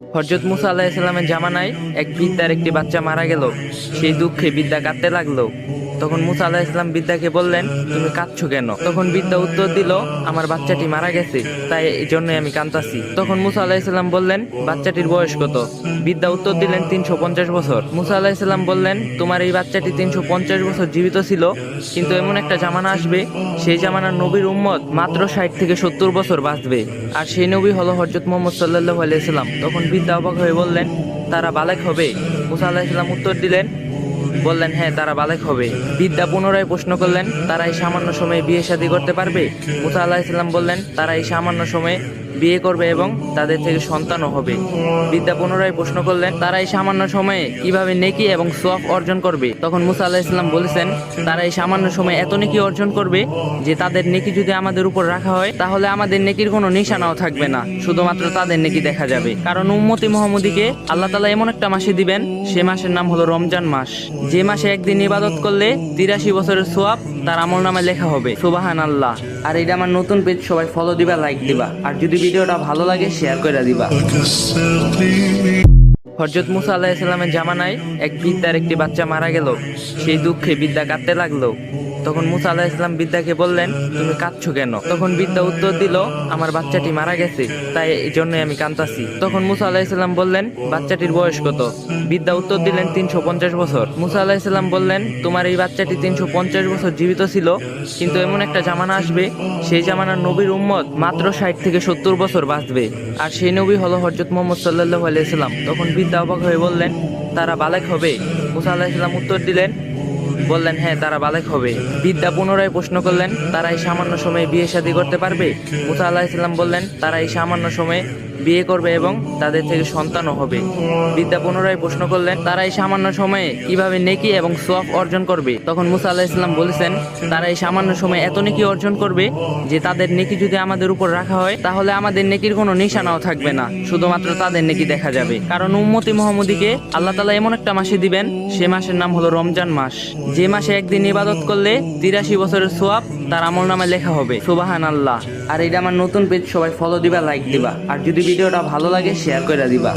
হযরত মুসা আলাইহিস সালামের জামানায় এক বৃদ্ধার একটি বাচ্চা মারা গেল। সেই দুঃখে বৃদ্ধা কাঁদতে লাগলো। তখন মুসা আলাইহিস সালাম বৃদ্ধাকে বললেন, তুমি কাঁদছো কেন? তখন বৃদ্ধা উত্তর দিল, আমার বাচ্চাটি মারা গেছে, তাই এই জন্যই আমি কাঁদতাছি। তখন মুসা আলাইহিস সালাম বললেন, বাচ্চাটির বয়স কত? বৃদ্ধা উত্তর দিলেন, 350 বছর। মুসা আলাইহিস সালাম বললেন, তোমার এই বাচ্চাটি 350 বছর জীবিত ছিল, কিন্তু এমন একটা জামানা আসবে, সেই জামানার নবীর উম্মত মাত্র 60 থেকে 70 বছর বাঁচবে, আর সেই নবী হলো হযরত মুহাম্মদ সাল্লাল্লাহু আলাইহি সাল্লাম। তখন বৃদ্ধা অবাক হয়ে বললেন, তারা বালেক হবে? মুসা আলাইহিস সালাম উত্তর বললেন, হ্যাঁ, তারা বালেক হবে। বৃদ্ধা পুনরায় প্রশ্ন করলেন, তারা এই সামান্য সময়ে বিয়ে শাদী করতে পারবে? মুসা আলাইহিস সালাম বললেন, তারা এই সামান্য সময়ে বিয়ে করবে এবং তাদের থেকে সন্তানও হবে। বৃদ্ধা পুনরায় প্রশ্ন করলেন, তারা এই সামান্য সময়ে কিভাবে নেকি এবং সওয়াব অর্জন করবে? তখন মুসা আলাইহিস সালাম বলেছেন, তারা এই সামান্য সময়ে এত নেকি অর্জন করবে যে তাদের নেকি যদি আমাদের উপর রাখা হয়, তাহলে আমাদের নেকির কোনো নিশানাও থাকবে না, শুধুমাত্র তাদের নেকি দেখা যাবে। কারণ উম্মতি মুহাম্মদীকে আল্লাহ তাআলা এমন একটা মাসে দিবেন, সে মাসের নাম হলো রমজান মাস, যে মাসে একদিন ইবাদত করলে 83 বছরের সওয়াব তার আমলনামায় লেখা হবে। সুবহানাল্লাহ। আর এটা আমার নতুন পেজ, সবাই ফলো দিবা, লাইক দিবা, আর যদি ভিডিওটা ভালো লাগে শেয়ার করে দিবা। হযরত মুসা আলাইহিস সালামের জামানায় এক বৃদ্ধার একটি বাচ্চা মারা গেল। সেই দুঃখে বৃদ্ধা কাঁদতে লাগলো। তখন মুসা আলাইহিস সালাম বৃদ্ধাকে বললেন, তুমি কাঁদছো কেন? তখন বৃদ্ধা উত্তর দিল, আমার বাচ্চাটি মারা গেছে, তাই এই জন্যই আমি কাঁদতাছি। তখন মুসা আলাইহিস সালাম বললেন, বাচ্চাটির বয়স কত? বৃদ্ধা উত্তর দিলেন, 350 বছর। মুসা আলাইহিস সালাম বললেন, তোমার এই বাচ্চাটি 350 বছর জীবিত ছিল, কিন্তু এমন একটা জামানা আসবে, সেই জামানার নবীর উম্মত মাত্র 60 থেকে 70 বছর বাঁচবে, আর সেই নবী হলো হযরত মুহাম্মদ সাল্লাল্লাহু আলাইহি সাল্লাম। তখন বৃদ্ধা অবাক হয়ে বললেন, তারা বালেক হবে? মুসা আলাইহিস সালাম উত্তর বললেন, হ্যাঁ, তারা বালেক হবে। বৃদ্ধা পুনরায় প্রশ্ন করলেন, তারা এই সামান্য সময়ে বিয়ে শাদী করতে পারবে? মুসা আলাইহিস সালাম বললেন, তারা এই সামান্য সময়ে বিয়ে করবে এবং তাদের থেকে সন্তানও হবে। বৃদ্ধা পুনরায় প্রশ্ন করলেন, তারা এই সামান্য সময়ে কিভাবে নেকি এবং সওয়াব অর্জন করবে? তখন মুসা আলাইহিস সালাম বলেছেন, তারা এই সামান্য সময়ে এত নেকি অর্জন করবে যে তাদের নেকি যদি আমাদের উপর রাখা হয়, তাহলে আমাদের নেকির কোনো নিশানাও থাকবে না, শুধুমাত্র তাদের নেকি দেখা যাবে। কারণ উম্মতি মুহাম্মদীকে আল্লাহ তাআলা এমন একটা মাসে দিবেন, সে মাসের নাম হলো রমজান মাস, যে মাসে একদিন ইবাদত করলে 83 বছরের সওয়াব তার আমলনামায় লেখা হবে। সুবহানাল্লাহ। আর এটা আমার নতুন পেজ, সবাই ফলো দিবা, লাইক দিবা, আর যদি ভিডিওটা ভালো লাগে শেয়ার করে দিবা।